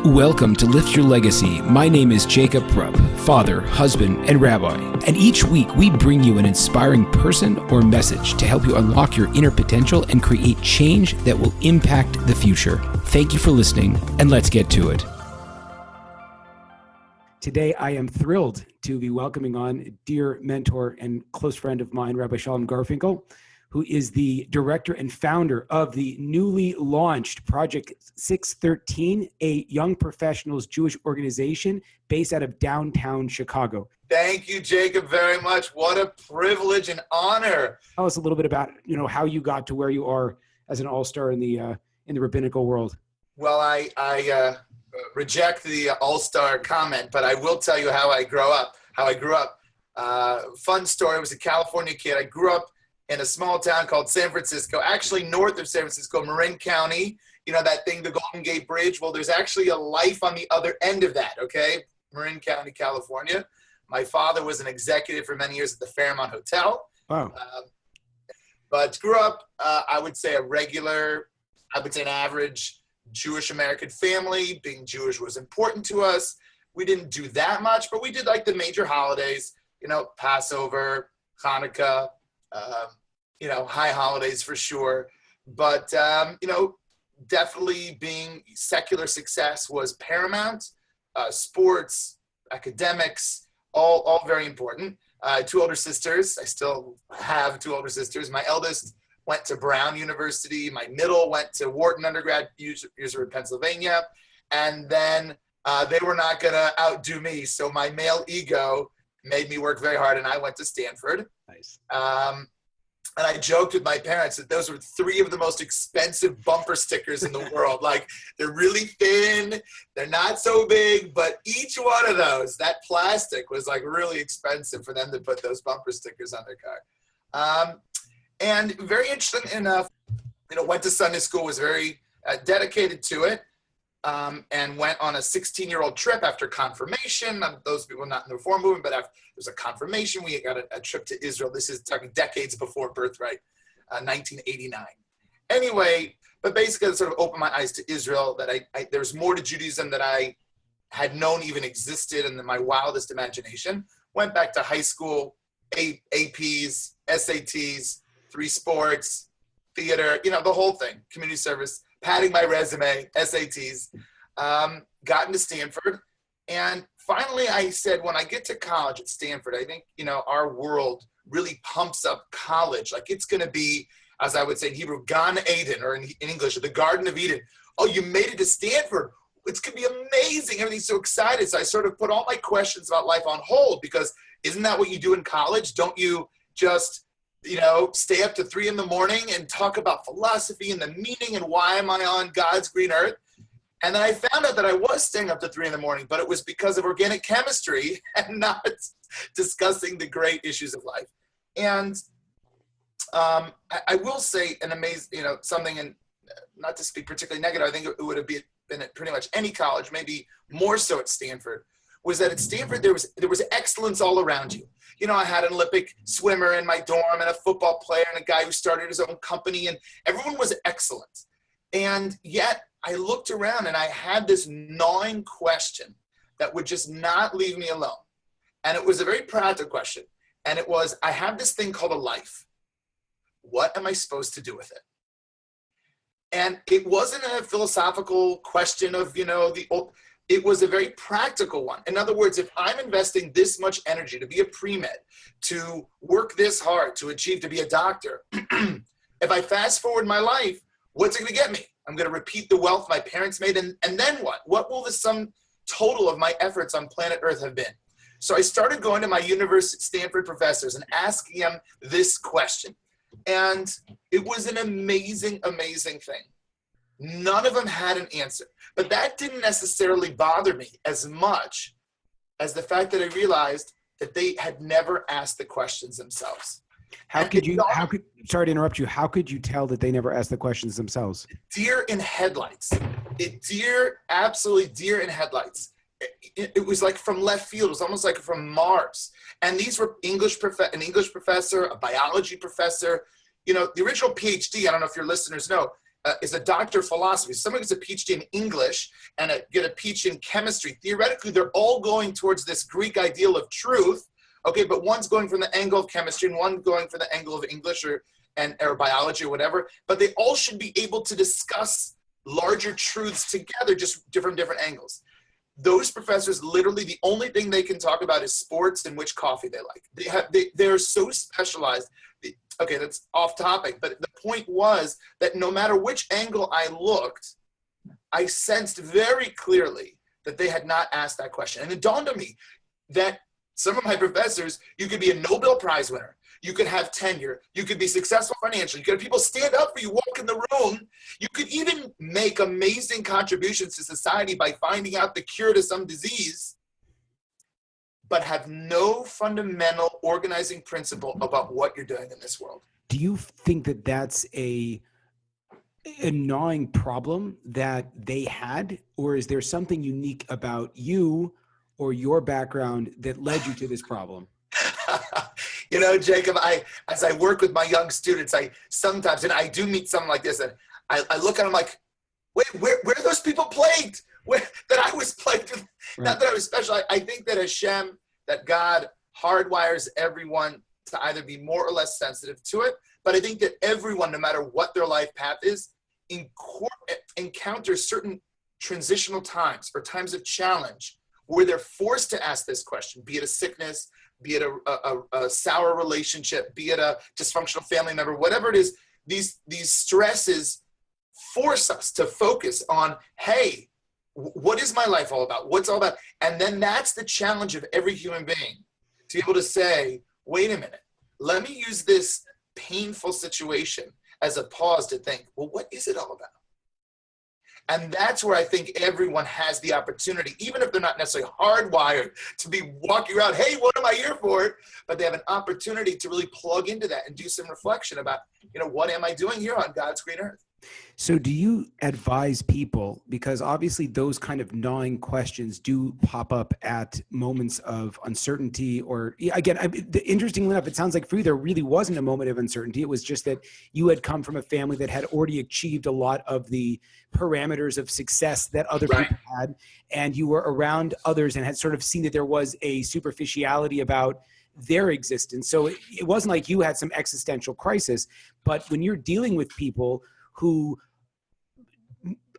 Welcome to Lift Your Legacy. My name is Jacob Rupp, father, husband, and rabbi. And each week we bring you an inspiring person or message to help you unlock your inner potential and create change that will impact the future. Thank you for listening, and let's get to it. Today I am thrilled to be welcoming on a dear mentor and close friend of mine, Rabbi Shalom Garfinkel, who is the director and founder of the newly launched Project 613, a young professionals Jewish organization based out of downtown Chicago. Thank you, Jacob, very much. What a privilege and honor. Tell us a little bit about, how you got to where you are as an all-star in the rabbinical world. Well, I reject the all-star comment, but I will tell you how I grew up. Fun story. I was a California kid. I grew up in a small town called San Francisco, actually north of San Francisco, Marin County. You know that thing, the Golden Gate Bridge? Well, there's actually a life on the other end of that, okay? Marin County, California. My father was an executive for many years at the Fairmont Hotel. Wow. But grew up, I would say an average Jewish American family. Being Jewish was important to us. We didn't do that much, but we did like the major holidays, Passover, Hanukkah, high holidays for sure. But, definitely being secular success was paramount. Sports, academics, all very important. Two older sisters. I still have two older sisters. My eldest went to Brown University. My middle went to Wharton undergrad, University of Pennsylvania. And then they were not going to outdo me. So my male ego made me work very hard, and I went to Stanford. Nice. And I joked with my parents that those were three of the most expensive bumper stickers in the world. Like, they're really thin, they're not so big, but each one of those, that plastic was like really expensive for them to put those bumper stickers on their car. And very interesting enough, went to Sunday school, was very dedicated to it. And went on a 16-year-old trip after confirmation. Those people not in the Reform movement, but after there was a confirmation, we got a trip to Israel. This is talking decades before birthright, 1989. Anyway, but basically it sort of opened my eyes to Israel, that there's more to Judaism that I had known even existed in my wildest imagination. Went back to high school, APs, SATs, 3 sports, theater, the whole thing, community service, padding my resume, SATs, got into Stanford. And finally I said, when I get to college at Stanford, I think, our world really pumps up college. Like, it's going to be, as I would say in Hebrew, Gan Eden, or in English, the Garden of Eden. Oh, you made it to Stanford. It's going to be amazing. Everything's so excited. So I sort of put all my questions about life on hold, because isn't that what you do in college? Don't you just stay up to 3 a.m. and talk about philosophy and the meaning and why am I on God's green earth? And then I found out that I was staying up to 3 a.m, but it was because of organic chemistry and not discussing the great issues of life. And I will say an amazing, something, and not to speak particularly negative, I think it would have been at pretty much any college, maybe more so at Stanford, was that at Stanford there was excellence all around you. I had an Olympic swimmer in my dorm, and a football player, and a guy who started his own company, and everyone was excellent. And yet I looked around and I had this gnawing question that would just not leave me alone. And it was a very practical question. And it was, I have this thing called a life. What am I supposed to do with it? And it wasn't a philosophical question of, it was a very practical one. In other words, if I'm investing this much energy to be a pre-med, to work this hard, to achieve, to be a doctor, if I fast forward my life, what's it going to get me? I'm going to repeat the wealth my parents made, and then what? What will the sum total of my efforts on planet Earth have been? So I started going to my University Stanford professors and asking them this question. And it was an amazing, amazing thing. None of them had an answer. But that didn't necessarily bother me as much as the fact that I realized that they had never asked the questions themselves. Sorry to interrupt you. How could you tell that they never asked the questions themselves? Deer in headlights. Absolutely deer in headlights. It was like from left field. It was almost like from Mars. And these were an English professor, a biology professor. The original PhD, I don't know if your listeners know, is a doctor of philosophy, someone who's a PhD in English and get a PhD in chemistry, theoretically, they're all going towards this Greek ideal of truth. Okay, but one's going from the angle of chemistry and one going from the angle of English or biology or whatever. But they all should be able to discuss larger truths together, just different angles. Those professors, literally the only thing they can talk about is sports and which coffee they like. They're so specialized. Okay, that's off topic, but the point was that no matter which angle I looked, I sensed very clearly that they had not asked that question. And it dawned on me that some of my professors, you could be a Nobel Prize winner, you could have tenure, you could be successful financially, you could have people stand up for you, walk in the room, you could even make amazing contributions to society by finding out the cure to some disease, but have no fundamental organizing principle about what you're doing in this world. Do you think that that's a gnawing problem that they had, or is there something unique about you or your background that led you to this problem? You know, Jacob, as I work with my young students, I sometimes, and I do meet someone like this, and I look at them like, wait, where are those people plagued? That I was plagued with, right. Not that I was special. I think that Hashem, that God hardwires everyone to either be more or less sensitive to it. But I think that everyone, no matter what their life path is, encounters certain transitional times or times of challenge where they're forced to ask this question, be it a sickness, be it a sour relationship, be it a dysfunctional family member, whatever it is, these stresses force us to focus on, hey, what is my life all about? What's all about? And then that's the challenge of every human being, to be able to say, wait a minute, let me use this painful situation as a pause to think, well, what is it all about? And that's where I think everyone has the opportunity, even if they're not necessarily hardwired to be walking around, hey, what am I here for? But they have an opportunity to really plug into that and do some reflection about, you know, what am I doing here on God's green earth? So do you advise people, because obviously those kind of gnawing questions do pop up at moments of uncertainty, or again, interestingly enough, it sounds like for you, there really wasn't a moment of uncertainty. It was just that you had come from a family that had already achieved a lot of the parameters of success that other Right. people had, and you were around others and had sort of seen that there was a superficiality about their existence. So it wasn't like you had some existential crisis, but when you're dealing with people who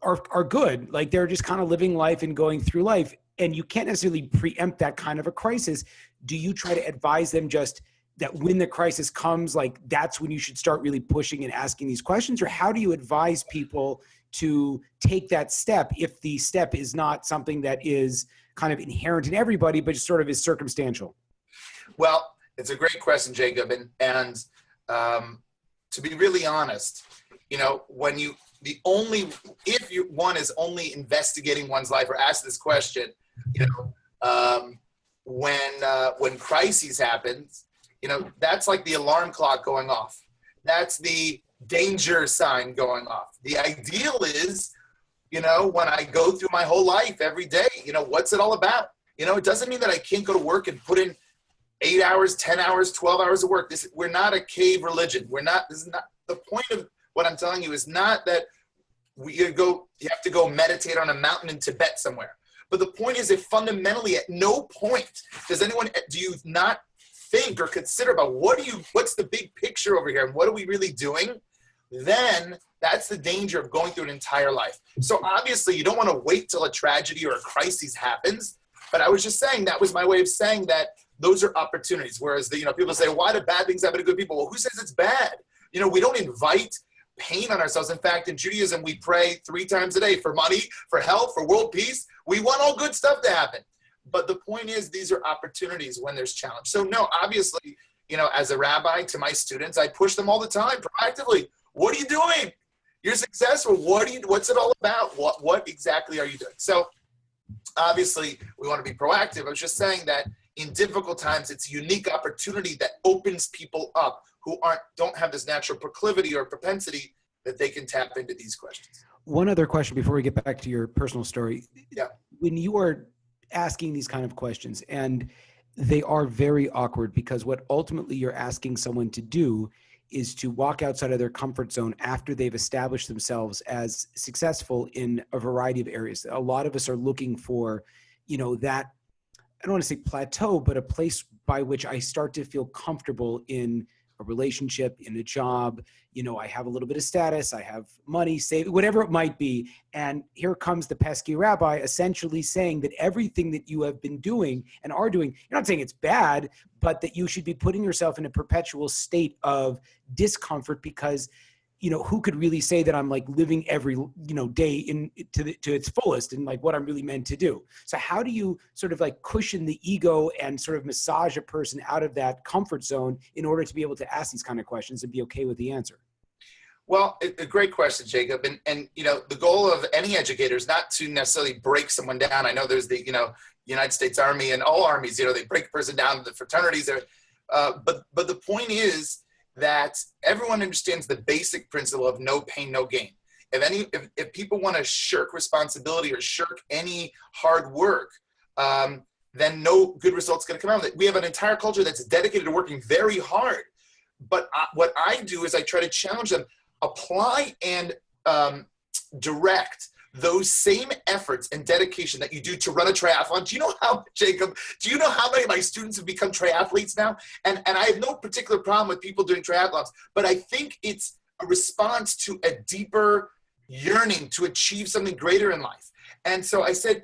are good, like they're just kind of living life and going through life, and you can't necessarily preempt that kind of a crisis. Do you try to advise them just that when the crisis comes, like that's when you should start really pushing and asking these questions? Or how do you advise people to take that step if the step is not something that is kind of inherent in everybody, but just sort of is circumstantial? Well, it's a great question, Jacob. And to be really honest, you know, when you, one is only investigating one's life or ask this question, you know, when crises happen, you know, that's like the alarm clock going off. That's the danger sign going off. The ideal is, you know, when I go through my whole life every day, you know, what's it all about? You know, it doesn't mean that I can't go to work and put in 8 hours, 10 hours, 12 hours of work. We're not a cave religion. This is not the point of what I'm telling you is not that you have to go meditate on a mountain in Tibet somewhere. But the point is that fundamentally at no point do you not think or consider about what's the big picture over here and what are we really doing? Then that's the danger of going through an entire life. So obviously you don't want to wait till a tragedy or a crisis happens. But I was just saying, that was my way of saying that those are opportunities. Whereas people say, why do bad things happen to good people? Well, who says it's bad? You know, we don't invite pain on ourselves. In fact, in Judaism, we pray 3 times a day for money, for health, for world peace. We want all good stuff to happen. But the point is, these are opportunities when there's challenge. So no, obviously, you know, as a rabbi to my students, I push them all the time proactively. What are you doing? You're successful. What's it all about? What exactly are you doing? So obviously we want to be proactive. I was just saying that in difficult times, it's a unique opportunity that opens people up who don't have this natural proclivity or propensity that they can tap into these questions. One other question before we get back to your personal story. Yeah. When you are asking these kind of questions, and they are very awkward, because what ultimately you're asking someone to do is to walk outside of their comfort zone after they've established themselves as successful in a variety of areas. A lot of us are looking for, that, I don't want to say plateau, but a place by which I start to feel comfortable in a relationship, in a job. I have a little bit of status, I have money, save, whatever it might be. And here comes the pesky rabbi essentially saying that everything that you have been doing and are doing, you're not saying it's bad, but that you should be putting yourself in a perpetual state of discomfort because, who could really say that I'm like living every, day to its fullest and like what I'm really meant to do. So how do you sort of like cushion the ego and sort of massage a person out of that comfort zone in order to be able to ask these kind of questions and be okay with the answer? Well, a great question, Jacob. And the goal of any educator is not to necessarily break someone down. I know there's the, United States Army and all armies, they break a person down to the fraternities. But the point is that everyone understands the basic principle of no pain, no gain. If people want to shirk responsibility or shirk any hard work, then no good results going to come out of it. We have an entire culture that's dedicated to working very hard. But what I do is I try to challenge them, apply and direct those same efforts and dedication that you do to run a triathlon. Do you know how, Jacob, many of my students have become triathletes now? And I have no particular problem with people doing triathlons, but I think it's a response to a deeper yearning to achieve something greater in life. And so I said,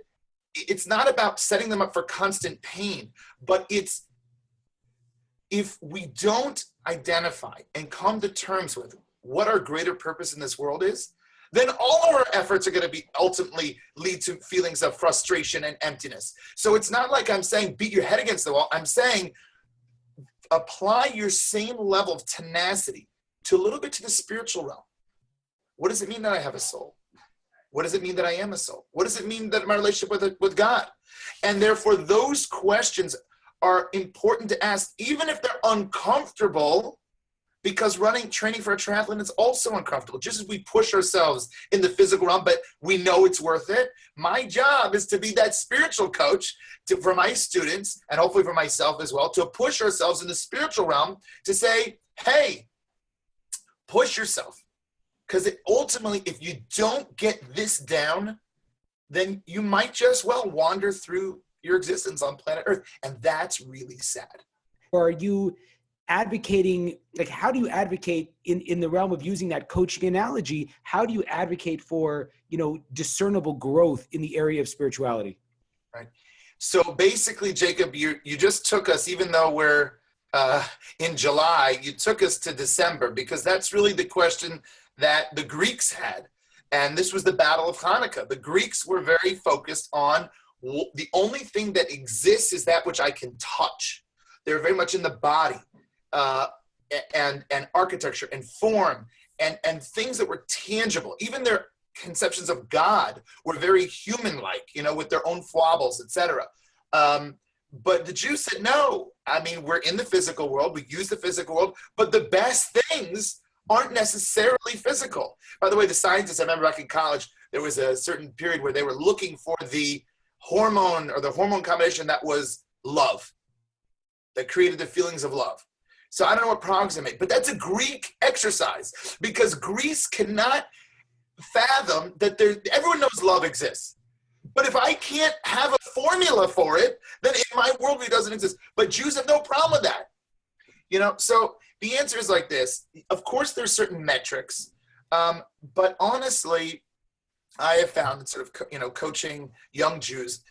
it's not about setting them up for constant pain, but it's, if we don't identify and come to terms with what our greater purpose in this world is, then all of our efforts are going to be ultimately lead to feelings of frustration and emptiness. So it's not like I'm saying beat your head against the wall. I'm saying apply your same level of tenacity to a little bit to the spiritual realm. What does it mean that I have a soul? What does it mean that I am a soul? What does it mean that my relationship with God? And therefore, those questions are important to ask, even if they're uncomfortable, because training for a triathlon is also uncomfortable. Just as we push ourselves in the physical realm, but we know it's worth it. My job is to be that spiritual coach for my students, and hopefully for myself as well, to push ourselves in the spiritual realm to say, hey, push yourself. Because ultimately, if you don't get this down, then you might just wander through your existence on planet Earth. And that's really sad. Or are you advocating, like, how do you advocate in the realm of using that coaching analogy? How do you advocate for, discernible growth in the area of spirituality? Right. So basically, Jacob, you just took us, even though we're in July, you took us to December, because that's really the question that the Greeks had. And this was the Battle of Hanukkah. The Greeks were very focused on the only thing that exists is that which I can touch. They're very much in the body. And architecture and form and things that were tangible. Even their conceptions of God were very human-like, with their own foibles, etc. But the Jews said, no, we're in the physical world, we use the physical world, but the best things aren't necessarily physical. By the way, the scientists, I remember back in college, there was a certain period where they were looking for the hormone combination that was love, that created the feelings of love. So I don't know what approximate, but that's a Greek exercise, because Greece cannot fathom that everyone knows love exists. But if I can't have a formula for it, then in my worldview it doesn't exist. But Jews have no problem with that. So the answer is like this. Of course, there's certain metrics, but honestly, I have found that sort of, coaching young Jews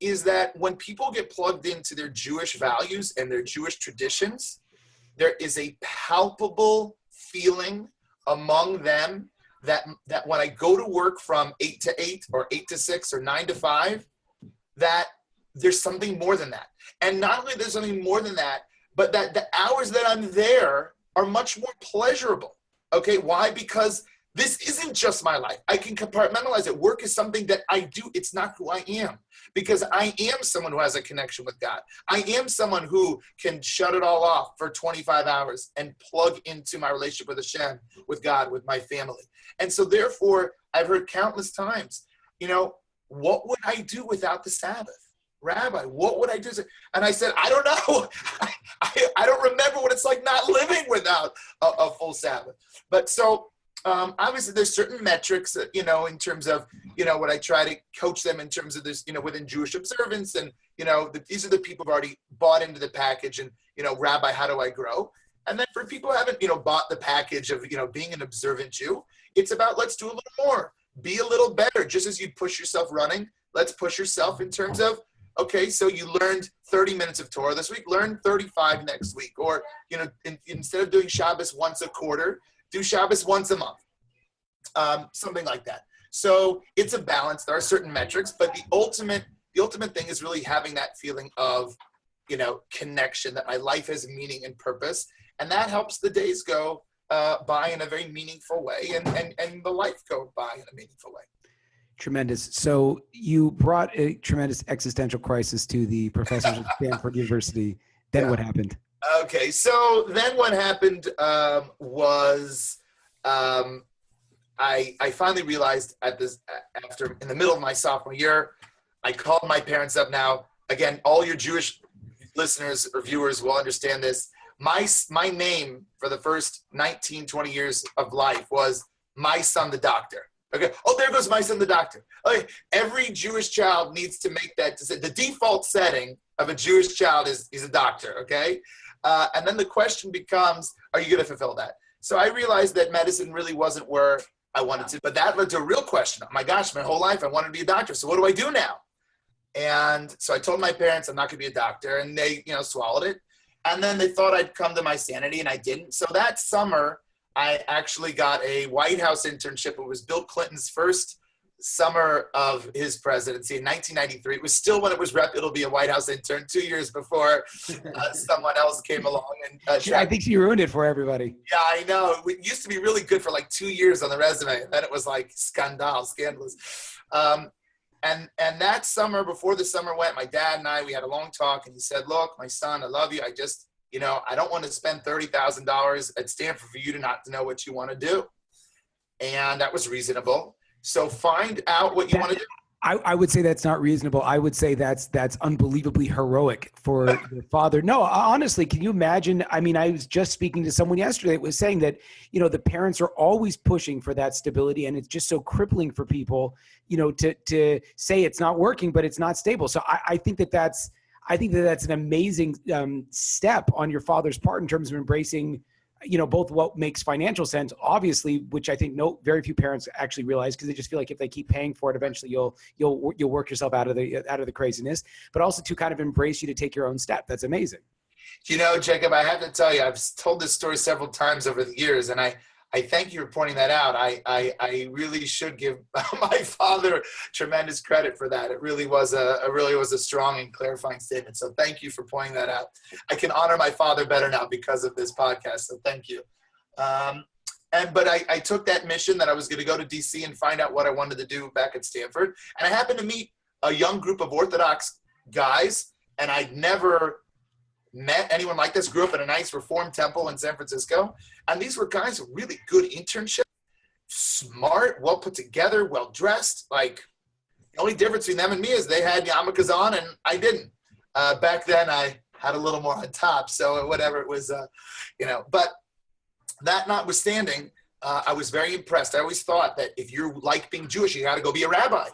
is that when people get plugged into their Jewish values and their Jewish traditions, there is a palpable feeling among them that when I go to work from 8 to 8 or 8 to 6 or 9 to 5, that there's something more than that. And not only there's something more than that, but that the hours that I'm there are much more pleasurable. Okay, why? Because this isn't just my life. I can compartmentalize it. Work is something that I do. It's not who I am, because I am someone who has a connection with God. I am someone who can shut it all off for 25 hours and plug into my relationship with Hashem, with God, with my family. And so therefore, I've heard countless times, what would I do without the Sabbath? Rabbi, what would I do? And I said, I don't know. I don't remember what it's like not living without a full Sabbath. But so obviously there's certain metrics, you know, in terms of, you know, what I try to coach them in terms of this, you know, within Jewish observance. And, you know, these are the people who've already bought into the package and, you know, Rabbi, how do I grow? And then for people who haven't, you know, bought the package of, you know, being an observant Jew, it's about, let's do a little more, be a little better. Just as you push yourself running, let's push yourself in terms of, okay, so you learned 30 minutes of Torah this week, learn 35 next week. Or, you know, instead of doing Shabbos once a quarter, do Shabbos once a month, something like that. So it's a balance. There are certain metrics, but the ultimate thing is really having that feeling of, you know, connection, that my life has meaning and purpose. And that helps the days go by in a very meaningful way and the life go by in a meaningful way. Tremendous. So you brought a tremendous existential crisis to the professors at Stanford University. Then what happened? Okay, so then what happened was I finally realized after in the middle of my sophomore year, I called my parents up. Now, again, all your Jewish listeners or viewers will understand this. My name for the first 19, 20 years of life was my son, the doctor. Okay. Oh, there goes my son, the doctor. Okay. Every Jewish child needs to make that decision. The default setting of a Jewish child is a doctor. Okay. And then the question becomes, are you going to fulfill that? So I realized that medicine really wasn't where I wanted to, but that led to a real question. Oh my gosh, my whole life I wanted to be a doctor. So what do I do now? And so I told my parents I'm not going to be a doctor, and they, you know, swallowed it. And then they thought I'd come to my sanity, and I didn't. So that summer, I actually got a White House internship. It was Bill Clinton's first summer of his presidency in 1993. It was still when it was reputable to be a White House intern, 2 years before someone else came along. And I think she ruined it for everybody. Yeah, I know. It used to be really good for like 2 years on the resume. And then it was like scandalous. And that summer, before the summer went, my dad and I, we had a long talk, and he said, look, my son, I love you. I just, you know, I don't want to spend $30,000 at Stanford for you to not know what you want to do. And that was reasonable. So find out what you want to do. I would say that's not reasonable. I would say that's unbelievably heroic for your father. No, honestly, can you imagine? I mean, I was just speaking to someone yesterday that was saying that, you know, the parents are always pushing for that stability, and it's just so crippling for people, you know, to say it's not working, but it's not stable. So I think that's an amazing step on your father's part in terms of embracing, you know, both what makes financial sense, obviously, which I think very few parents actually realize, because they just feel like if they keep paying for it, eventually you'll work yourself out of the craziness, but also to kind of embrace you to take your own step. That's amazing. You know, Jacob, I have to tell you, I've told this story several times over the years, and I thank you for pointing that out. I really should give my father tremendous credit for that. It really was a strong and clarifying statement. So thank you for pointing that out. I can honor my father better now because of this podcast. So thank you. But I took that mission that I was going to go to DC and find out what I wanted to do back at Stanford. And I happened to meet a young group of Orthodox guys, and I'd never met anyone like this. Grew up in a nice Reformed temple in San Francisco. And these were guys with really good internship, smart, well put together, well dressed. Like, the only difference between them and me is they had yarmulkes on and I didn't. Back then I had a little more on top. So whatever it was, you know, but that notwithstanding, I was very impressed. I always thought that if you like being Jewish, you got to go be a rabbi.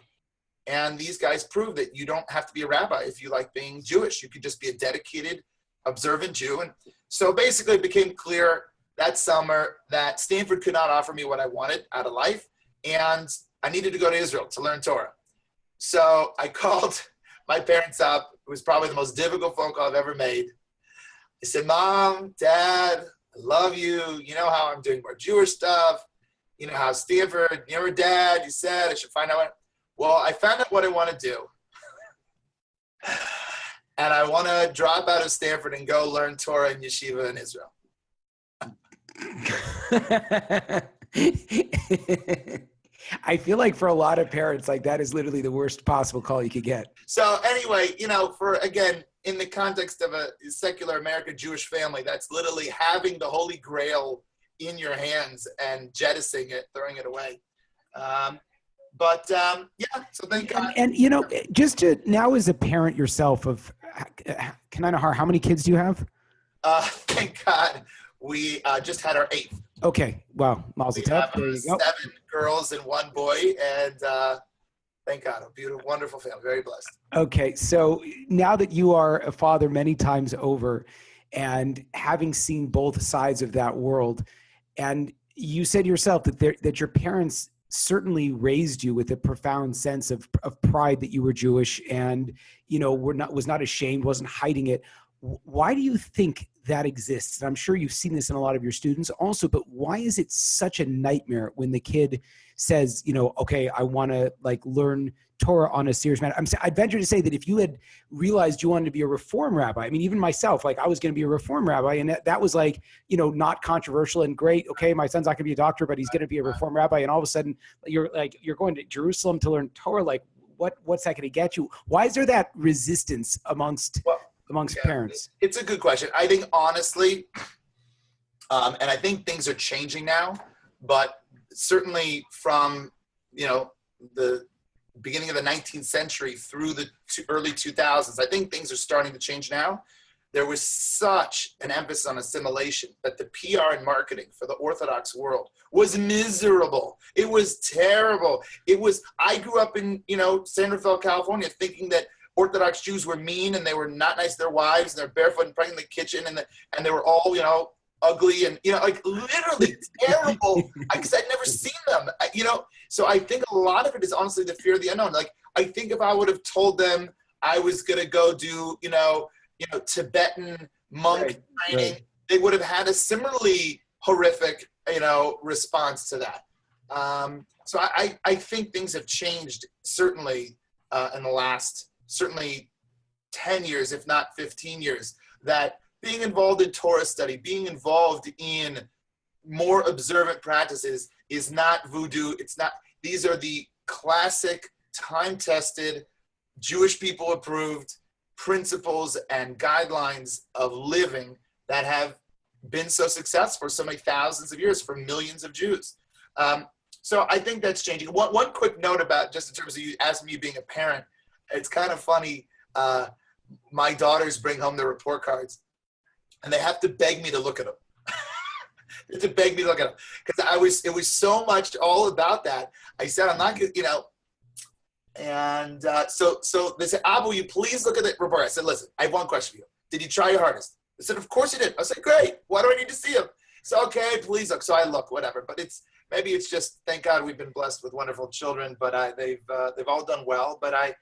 And these guys proved that you don't have to be a rabbi if you like being Jewish. You could just be a dedicated, observant Jew. And so basically it became clear that summer that Stanford could not offer me what I wanted out of life, and I needed to go to Israel to learn Torah. So I called my parents up. It was probably the most difficult phone call I've ever made. I said, Mom, Dad, I love you. You know how I'm doing more Jewish stuff. You know how Stanford, your dad, you said I should find out. Well, I found out what I want to do. And I want to drop out of Stanford and go learn Torah in yeshiva in Israel. I feel like for a lot of parents, like that is literally the worst possible call you could get. So anyway, you know, again, in the context of a secular American Jewish family, that's literally having the Holy Grail in your hands and jettisoning it, throwing it away. But yeah, so thank God. And you know, just to now as a parent yourself of, can I know how many kids do you have? Thank God we just had our 8th. Okay, wow, mazel tov. There you go. 7 girls and 1 boy, and thank God, a beautiful, wonderful family, very blessed. Okay, so now that you are a father many times over, and having seen both sides of that world, and you said yourself that your parents certainly raised you with a profound sense of pride that you were Jewish, and you know was not ashamed, wasn't hiding it. Why do you think that exists? And I'm sure you've seen this in a lot of your students also, but why is it such a nightmare when the kid says, you know, okay, I want to like learn Torah on a serious matter? I'd venture to say that if you had realized you wanted to be a reform rabbi, I mean, even myself, like I was going to be a reform rabbi, and that was like, you know, not controversial and great. Okay, my son's not going to be a doctor, but he's going to be a reform rabbi. And all of a sudden you're going to Jerusalem to learn Torah. Like what's that going to get you? Why is there that resistance amongst parents? It's a good question. I think honestly, and I think things are changing now, but certainly from, you know, the beginning of the 19th century through the early 2000s, I think things are starting to change now. There was such an emphasis on assimilation that the PR and marketing for the Orthodox world was miserable. It was terrible. I grew up in, you know, San Rafael, California, thinking that Orthodox Jews were mean and they were not nice to their wives and they're barefoot and praying in the kitchen and they were all, you know, ugly and, you know, like literally terrible because I'd never seen them, you know. So I think a lot of it is honestly the fear of the unknown. Like I think if I would have told them I was going to go do, you know, Tibetan monk training, they would have had a similarly horrific, you know, response to that. So I think things have changed certainly in the last certainly 10 years, if not 15 years, that being involved in Torah study, being involved in more observant practices is not voodoo. It's not, these are the classic, time-tested, Jewish people approved principles and guidelines of living that have been so successful for so many thousands of years for millions of Jews. So I think that's changing. One quick note about, just in terms of you asking me being a parent, it's kind of funny. My daughters bring home their report cards and they have to beg me to look at them. They have to beg me to look at them because it was so much all about that. I said, I'm not going to, you know, and so they said, Abu, will you please look at the report? I said, listen, I have one question for you. Did you try your hardest? They said, of course you did. I said, great. Why do I need to see them? So, okay, please look. So I look, whatever. But maybe it's just, thank God we've been blessed with wonderful children, but they've all done well. But I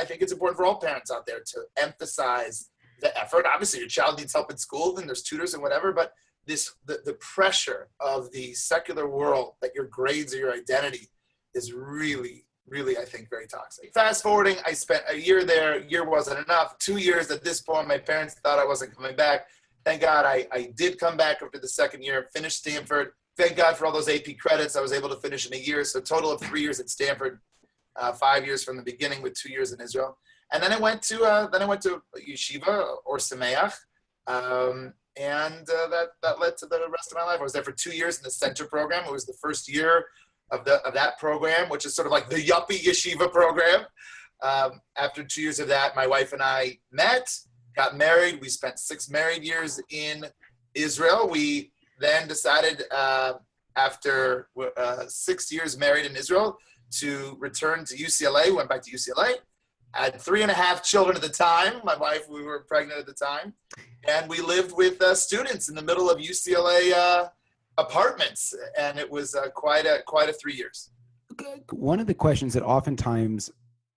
think it's important for all parents out there to emphasize the effort. Obviously, your child needs help in school, and there's tutors and whatever, but the pressure of the secular world that your grades are your identity is really, really, I think, very toxic. Fast forwarding, I spent a year there. A year wasn't enough. 2 years at this point, my parents thought I wasn't coming back. Thank God I did come back after the second year, finished Stanford. Thank God for all those AP credits. I was able to finish in a year. So a total of 3 years at Stanford, 5 years from the beginning with 2 years in Israel. And then I went to yeshiva, Ohr Somayach, and that led to the rest of my life. I was there for 2 years in the center program. It was the first year of that program, which is sort of like the yuppie yeshiva program. After 2 years of that, my wife and I met, got married. We spent 6 married years in Israel. We then decided after 6 years married in Israel to return to UCLA, went back to UCLA. I had 3.5 children at the time. My wife, we were pregnant at the time. And we lived with students in the middle of UCLA apartments. And it was quite a 3 years. One of the questions that oftentimes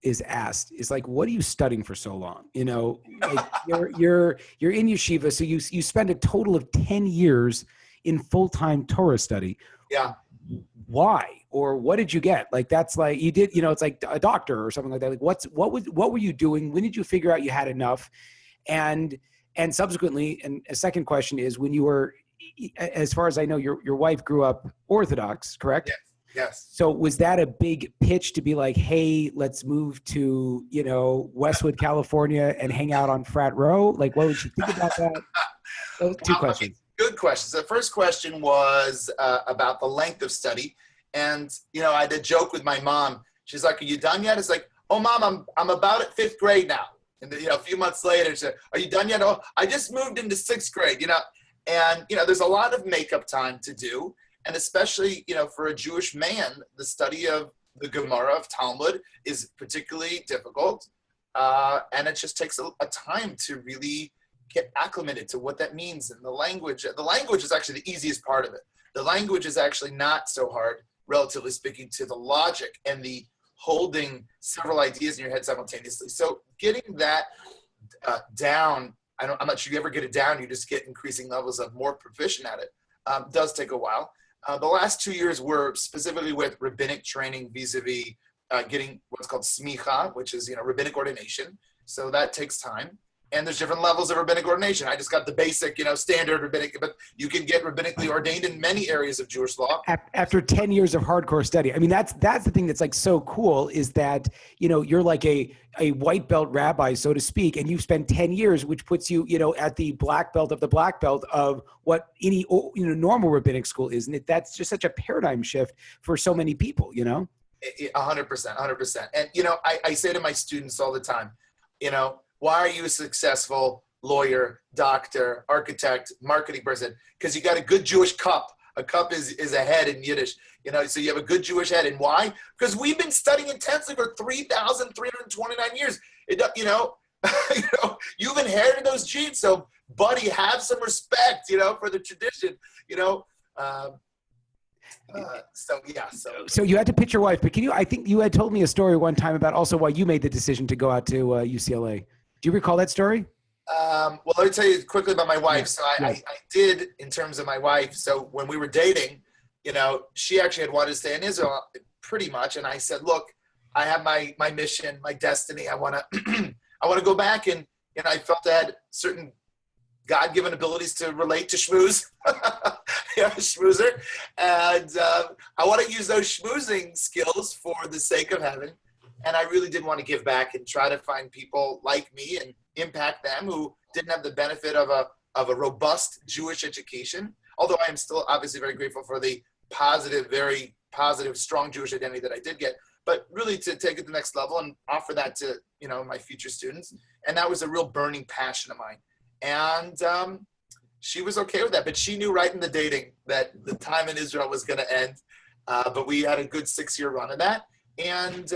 is asked is like, what are you studying for so long? You know, like you're in yeshiva. So you spend a total of 10 years in full-time Torah study. Yeah. Why? Or what did you get? Like, that's like, you did, you know, it's like a doctor or something like that. Like what were you doing? When did you figure out you had enough? And subsequently, and a second question is, when you were, as far as I know, your wife grew up Orthodox, correct? Yes. So was that a big pitch to be like, hey, let's move to, you know, Westwood, California and hang out on Frat Row? Like, what would you think about that? Those two questions. Good questions. The first question was about the length of study. And, I had a joke with my mom. She's like, are you done yet? It's like, oh, Mom, I'm about at 5th grade now. And, a few months later, she said, are you done yet? Oh, I just moved into 6th grade, And, there's a lot of makeup time to do. And especially, for a Jewish man, the study of the Gemara of Talmud is particularly difficult. And it just takes a time to really get acclimated to what that means. And the language is actually the easiest part of it. The language is actually not so hard, relatively speaking, to the logic and the holding several ideas in your head simultaneously. So getting that down, I'm not sure you ever get it down, you just get increasing levels of more proficient at it, does take a while. The last 2 years were specifically with rabbinic training vis-a-vis getting what's called smicha, which is, rabbinic ordination. So that takes time. And there's different levels of rabbinic ordination. I just got the basic, standard rabbinic, but you can get rabbinically ordained in many areas of Jewish law. After 10 years of hardcore study. I mean, that's the thing that's like so cool is that, you're like a white belt rabbi, so to speak, and you've spent 10 years, which puts you, at the black belt of the black belt of what any, normal rabbinic school is. And that's just such a paradigm shift for so many people, 100%, 100%. And, I say to my students all the time, why are you a successful lawyer, doctor, architect, marketing person? Because you got a good Jewish cup. A cup is a head in Yiddish, so you have a good Jewish head. And why? Because we've been studying intensely for 3,329 years. You've inherited those genes. So, buddy, have some respect, for the tradition, So you had to pitch your wife, but I think you had told me a story one time about also why you made the decision to go out to UCLA. Do you recall that story? Well, let me tell you quickly about my wife. So I did, in terms of my wife. So when we were dating, she actually had wanted to stay in Israel pretty much. And I said, look, I have my mission, my destiny. I want to go back. And I felt I had certain God-given abilities to relate to schmooze, schmoozer. And I want to use those schmoozing skills for the sake of heaven. And I really did want to give back and try to find people like me and impact them who didn't have the benefit of a robust Jewish education. Although I am still obviously very grateful for the positive, very positive, strong Jewish identity that I did get, but really to take it to the next level and offer that to, my future students. And that was a real burning passion of mine. And she was okay with that, but she knew right in the dating that the time in Israel was going to end. But we had a good 6-year run of that. And,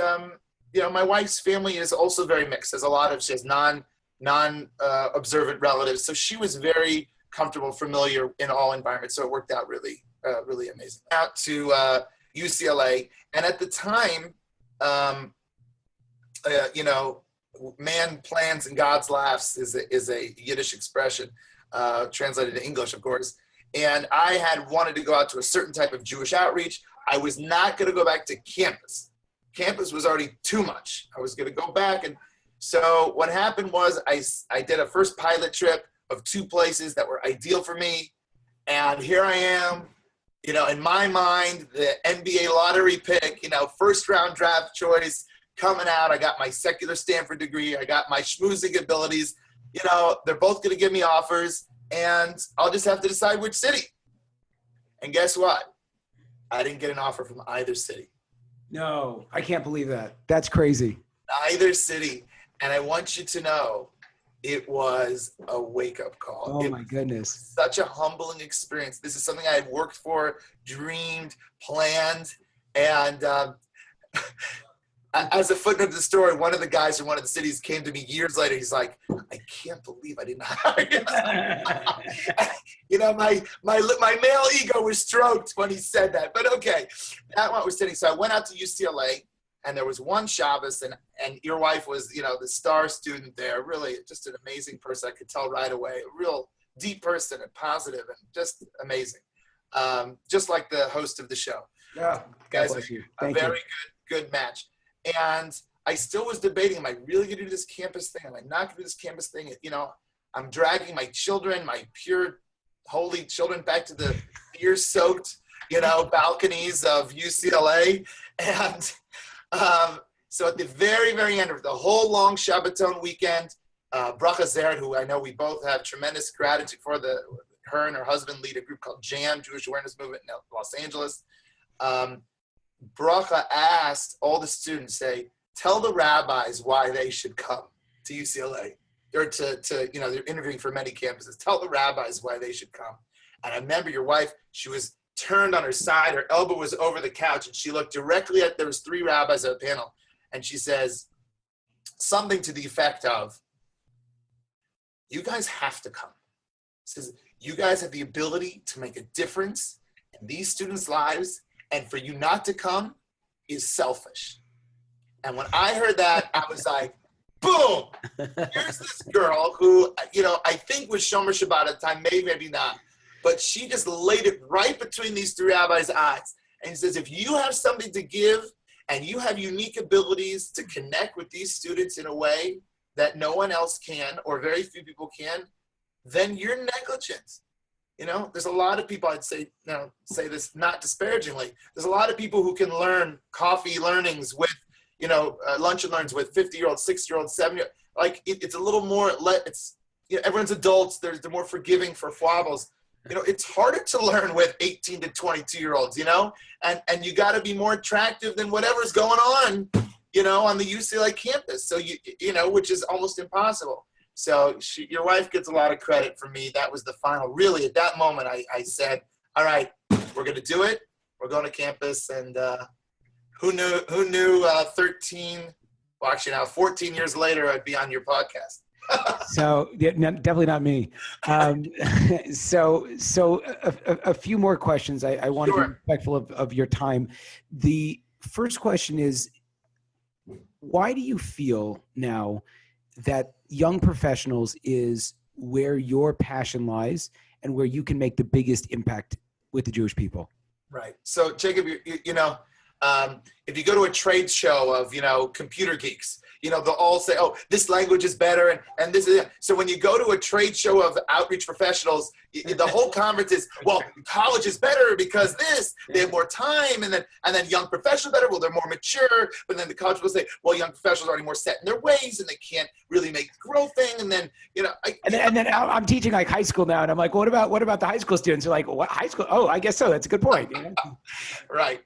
my wife's family is also very mixed. She has non-observant relatives. So she was very comfortable, familiar in all environments. So it worked out really, really amazing. Out to UCLA. And at the time, man plans and God's laughs is a Yiddish expression, translated to English, of course. And I had wanted to go out to a certain type of Jewish outreach. I was not going to go back to campus. Campus was already too much. I was going to go back. And so what happened was I did a first pilot trip of 2 places that were ideal for me. And here I am, in my mind, the NBA lottery pick, first round draft choice coming out. I got my secular Stanford degree. I got my schmoozing abilities. They're both going to give me offers and I'll just have to decide which city. And guess what? I didn't get an offer from either city. No, I can't believe that. That's crazy. Either city. And I want you to know it was a wake-up call. Oh, my goodness. Such a humbling experience. This is something I had worked for, dreamed, planned. And as a footnote to the story, one of the guys from one of the cities came to me years later. He's like, I can't believe I didn't hire you. My male ego was stroked when he said that. But okay, that one was sitting. So I went out to UCLA, and there was one Shabbos, and your wife was, the star student there. Really, just an amazing person. I could tell right away. A real deep person and positive and just amazing. Just like the host of the show. Yeah, guys, a very good match. And I still was debating, am I really going to do this campus thing? Am I not going to do this campus thing? I'm dragging my children, my pure, holy children, back to the beer-soaked, balconies of UCLA. And so at the very, very end of the whole long Shabbaton weekend, Bracha Zeret, who I know we both have tremendous gratitude for, her and her husband lead a group called JAM, Jewish Awareness Movement in Los Angeles. bracha asked all the students, say, tell the rabbis why they should come to UCLA. Or to they're interviewing for many campuses. Tell the rabbis why they should come. And I remember your wife, she was turned on her side, her elbow was over the couch, and she looked directly at, there was 3 rabbis at the panel, and she says something to the effect of, you guys have to come. She says, you guys have the ability to make a difference in these students' lives, and for you not to come is selfish. And when I heard that, I was like, boom, here's this girl who, I think was Shomer Shabbat at the time, maybe not. But she just laid it right between these 3 rabbis' eyes. And he says, if you have something to give and you have unique abilities to connect with these students in a way that no one else can or very few people can, then you're negligent. There's a lot of people, I'd say, say this not disparagingly, there's a lot of people who can learn coffee learnings with, lunch and learns with 50-year-olds, 60-year-olds, 7-year-olds. Like it's a little more, everyone's adults, they're more forgiving for foibles. It's harder to learn with 18 to 22-year-olds, and you got to be more attractive than whatever's going on, on the UCLA campus. So, which is almost impossible. So your wife gets a lot of credit from me. That was the final, really at that moment, I said, all right, we're going to do it. We're going to campus. And who knew 14 years later, I'd be on your podcast. So definitely not me. So a few more questions. I want to be respectful of your time. The first question is, why do you feel now that young professionals is where your passion lies and where you can make the biggest impact with the Jewish people? Right. So Jacob, if you go to a trade show of, computer geeks, they'll all say, oh, this language is better. And this is, so when you go to a trade show of outreach professionals, the whole conference is, well, college is better because they have more time. And then young professionals better. Well, they're more mature. But then the college will say, well, young professionals are already more set in their ways and they can't really make the growth thing. And then, and then I'm teaching like high school now. And I'm like, what about the high school students? They're like, what, high school? Oh, I guess so. That's a good point. Right.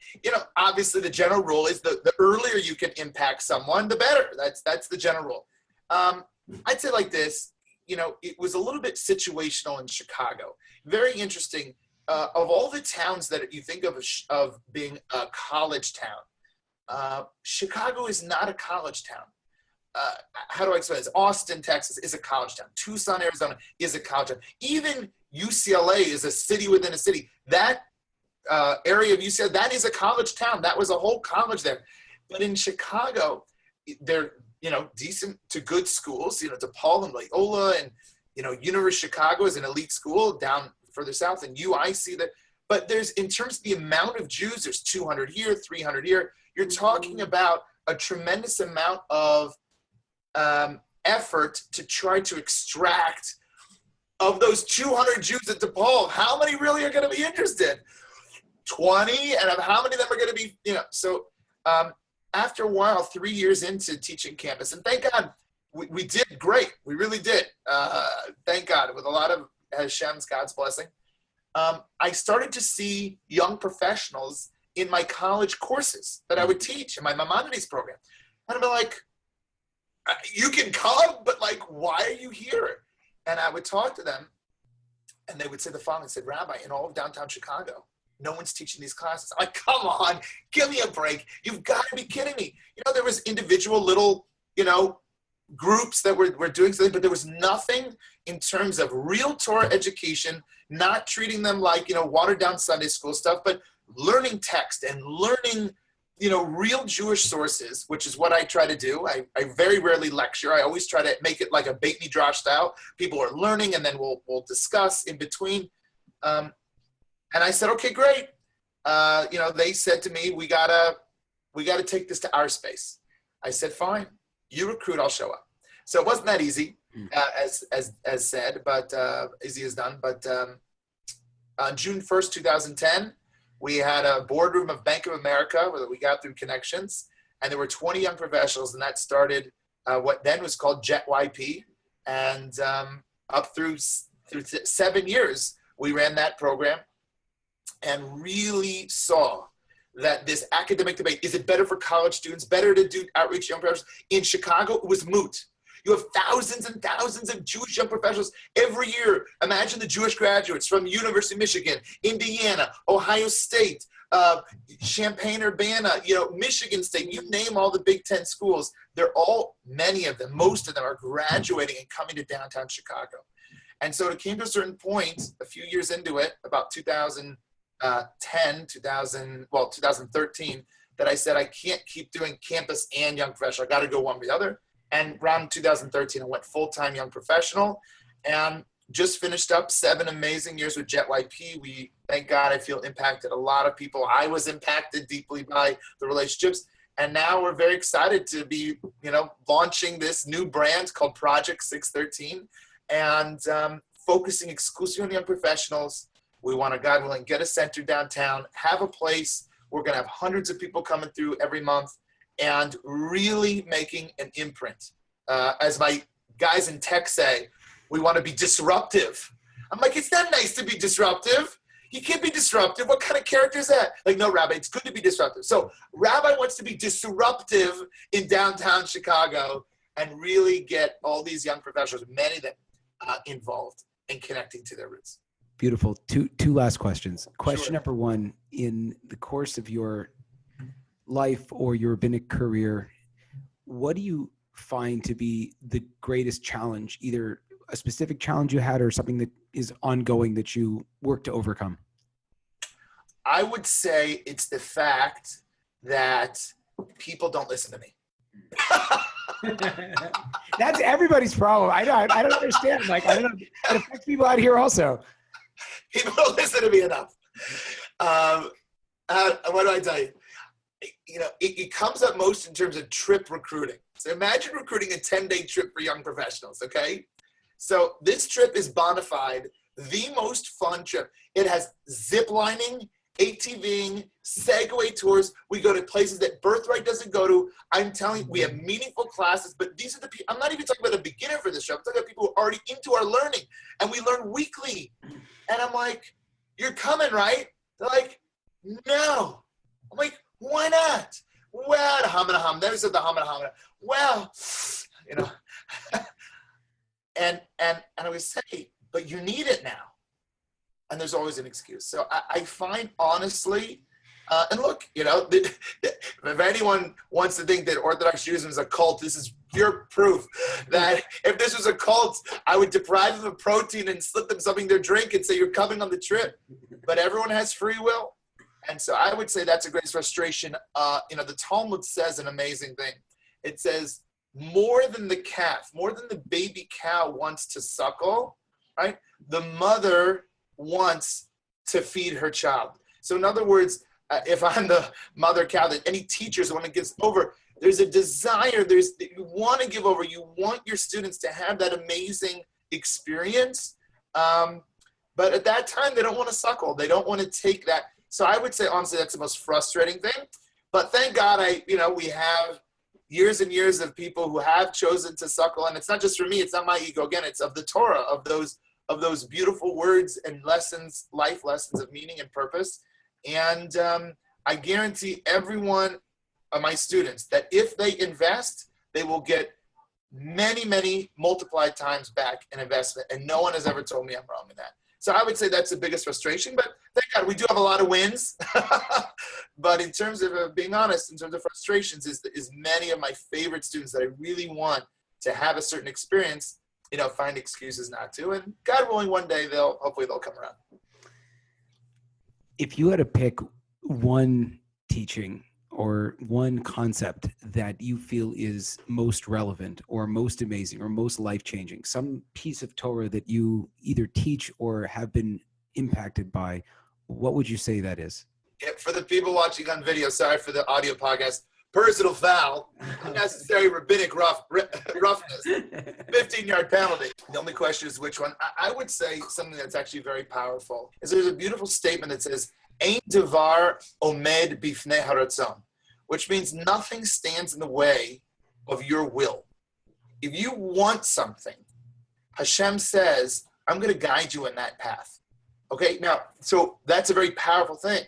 Obviously the general rule is the earlier you can impact someone, the better. That's the general rule. I'd say like this, it was a little bit situational in Chicago. Very interesting. Of all the towns that you think of being a college town, Chicago is not a college town. How do I explain this? Austin, Texas is a college town. Tucson, Arizona is a college town. Even UCLA is a city within a city. That area of UCLA, that is a college town. That was a whole college there. But in Chicago, they're, decent to good schools, DePaul and Loyola and, University of Chicago is an elite school down further south, and UIC that, but there's, in terms of the amount of Jews, there's 200 here, 300 here. You're talking about a tremendous amount of effort to try to extract of those 200 Jews at DePaul. How many really are going to be interested? 20, and of how many of them are going to be, so after a while, 3 years into teaching campus, and thank God we did great. We really did. Thank God, with a lot of Hashem's, God's blessing. I started to see young professionals in my college courses that I would teach in my Maimonides program. And I'd be like, you can come, but like, why are you here? And I would talk to them, and they would say the following, said, Rabbi, in all of downtown Chicago, no one's teaching these classes. I'm like, come on, give me a break. You've got to be kidding me. There was individual little, groups that were doing something, but there was nothing in terms of real Torah education, not treating them like, watered down Sunday school stuff, but learning text and learning, real Jewish sources, which is what I try to do. I very rarely lecture. I always try to make it like a Beit Midrash style. People are learning, and then we'll discuss in between. And I said, okay, great. They said to me, we gotta take this to our space. I said, fine, you recruit, I'll show up. So it wasn't that easy, as said, but easy as done. But on June 1st, 2010, we had a boardroom of Bank of America that we got through connections, and there were 20 young professionals, and that started what then was called JETYP, and up through 7 years, we ran that program and really saw that this academic debate, is it better for college students, better to do outreach to young professionals? In Chicago, it was moot. You have thousands and thousands of Jewish young professionals every year. Imagine the Jewish graduates from University of Michigan, Indiana, Ohio State, Champaign-Urbana, Michigan State, you name all the Big Ten schools. They're all, many of them, most of them are graduating and coming to downtown Chicago. And so it came to a certain point, a few years into it, about 2013, that I said, I can't keep doing campus and young professional. I got to go one or the other. And around 2013, I went full-time young professional and just finished up 7 amazing years with JETYP. We, thank God, I feel impacted a lot of people. I was impacted deeply by the relationships. And now we're very excited to be, launching this new brand called Project 613 and focusing exclusively on young professionals. We want to, God willing, get a center downtown, have a place. We're going to have hundreds of people coming through every month and really making an imprint. As my guys in tech say, we want to be disruptive. I'm like, it's not nice to be disruptive. You can't be disruptive. What kind of character is that? Like, no, Rabbi, it's good to be disruptive. So Rabbi wants to be disruptive in downtown Chicago and really get all these young professionals, many of them, involved in connecting to their roots. Beautiful. Two last questions. Question Sure. number one, in the course of your life or your rabbinic career, what do you find to be the greatest challenge, either a specific challenge you had or something that is ongoing that you work to overcome? I would say it's the fact that people don't listen to me. That's everybody's problem. I don't understand. Like, I don't know. It affects people out here also. People don't listen to me enough. What do I tell you? It comes up most in terms of trip recruiting. So imagine recruiting a 10-day trip for young professionals, okay? So this trip is bona fide, the most fun trip. It has zip lining, ATVing, Segway tours. We go to places that Birthright doesn't go to. I'm telling you, we have meaningful classes, but these are the people, I'm not even talking about a beginner for this show. I'm talking about people who are already into our learning, and we learn weekly. And I'm like, you're coming, right? They're like, no. I'm like, why not? Well, the hamana ham. Never said the hamana hamana. Well, and I would say, but you need it now. And there's always an excuse. So I find, honestly, and look, if anyone wants to think that Orthodox Judaism is a cult, this is pure proof that if this was a cult, I would deprive them of protein and slip them something to drink and say, you're coming on the trip. But everyone has free will. And so I would say that's a great frustration. The Talmud says an amazing thing. It says, more than the calf, more than the baby cow wants to suckle, right? The mother wants to feed her child. So in other words, if I'm the mother cow, that any teachers want to give over, there's a desire, you want to give over, you want your students to have that amazing experience. But at that time, they don't want to suckle. They don't want to take that. So I would say, honestly, that's the most frustrating thing. But thank God, we have years and years of people who have chosen to suckle. And it's not just for me. It's not my ego. Again, it's of the Torah, of those beautiful words and lessons, life lessons of meaning and purpose. And I guarantee every one of my students that if they invest, they will get many, many multiplied times back in investment. And no one has ever told me I'm wrong in that. So I would say that's the biggest frustration, but thank God we do have a lot of wins. But in terms of being honest, in terms of frustrations, is many of my favorite students that I really want to have a certain experience, find excuses not to. And God willing, one day hopefully they'll come around. If you had to pick one teaching or one concept that you feel is most relevant or most amazing or most life-changing, some piece of Torah that you either teach or have been impacted by, what would you say that is? Yeah, for the people watching on video, sorry for the audio podcast, personal foul, unnecessary rabbinic roughness, 15-yard penalty. The only question is which one. I would say something that's actually very powerful is there's a beautiful statement that says, Ein devar omed bifnei haratzon, which means nothing stands in the way of your will. If you want something, Hashem says, I'm going to guide you in that path. Okay, now, so that's a very powerful thing.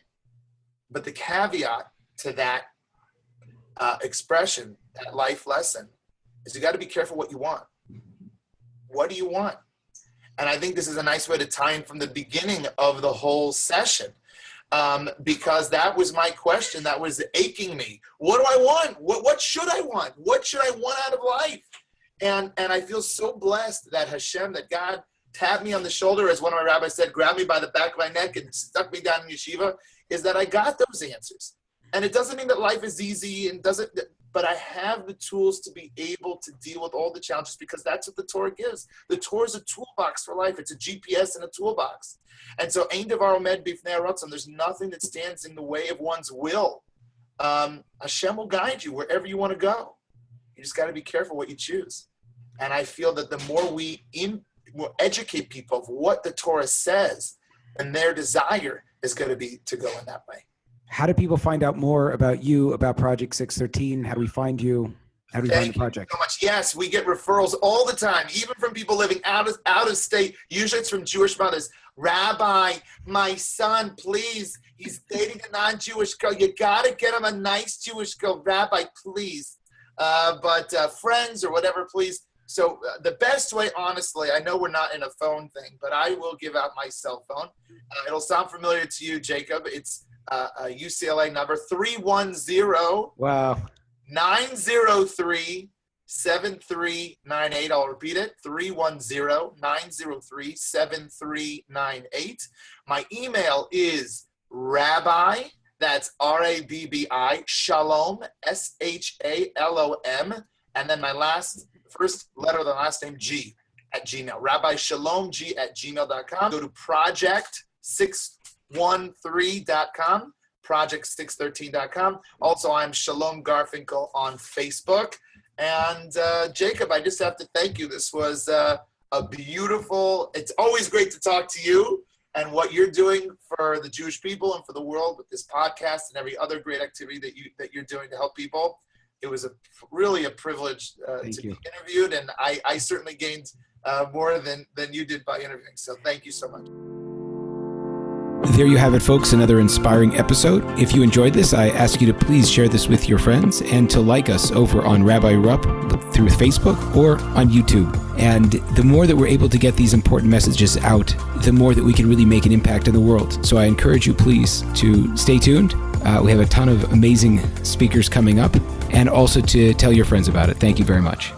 But the caveat to that expression, that life lesson, is you got to be careful what you want. What do you want? And I think this is a nice way to tie in from the beginning of the whole session, because that was my question that was aching me. What do I want? What should I want? What should I want out of life? And I feel so blessed that Hashem, that God tapped me on the shoulder, as one of my rabbis said, grabbed me by the back of my neck and stuck me down in yeshiva, is that I got those answers. And it doesn't mean that life is easy, and but I have the tools to be able to deal with all the challenges, because that's what the Torah gives. The Torah is a toolbox for life. It's a GPS and a toolbox. And so, Ein Davar Omed Bifnei HaRatzon, there's nothing that stands in the way of one's will. Hashem will guide you wherever you want to go. You just got to be careful what you choose. And I feel that the more we educate people of what the Torah says, and their desire is going to be to go in that way. How do people find out more about you, about Project 613? How do we find you? How do we find the project? Thank you so much. Yes, we get referrals all the time, even from people living out of state. Usually it's from Jewish mothers. Rabbi, my son, please, he's dating a non-Jewish girl. You got to get him a nice Jewish girl. Rabbi, please. But friends or whatever, please. So the best way, honestly, I know we're not in a phone thing, but I will give out my cell phone. It'll sound familiar to you, Jacob. It's a UCLA number, 310 Wow. 903-7398. I'll repeat it, 310-903-7398. My email is Rabbi, that's R-A-B-B-I, Shalom, S-H-A-L-O-M, and then my first letter of the last name, G, at Gmail. Rabbi Shalom G at gmail.com. Go to project613.com, project613.com. Also, I'm Shalom Garfinkel on Facebook. And Jacob, I just have to thank you. This was a beautiful, it's always great to talk to you and what you're doing for the Jewish people and for the world with this podcast and every other great activity that you're doing to help people. It was really a privilege to be interviewed, and I certainly gained more than you did by interviewing. So thank you so much. There you have it, folks, another inspiring episode. If you enjoyed this, I ask you to please share this with your friends and to like us over on Rabbi Rupp through Facebook or on YouTube. And the more that we're able to get these important messages out, the more that we can really make an impact in the world. So I encourage you, please, to stay tuned. We have a ton of amazing speakers coming up, and also to tell your friends about it. Thank you very much.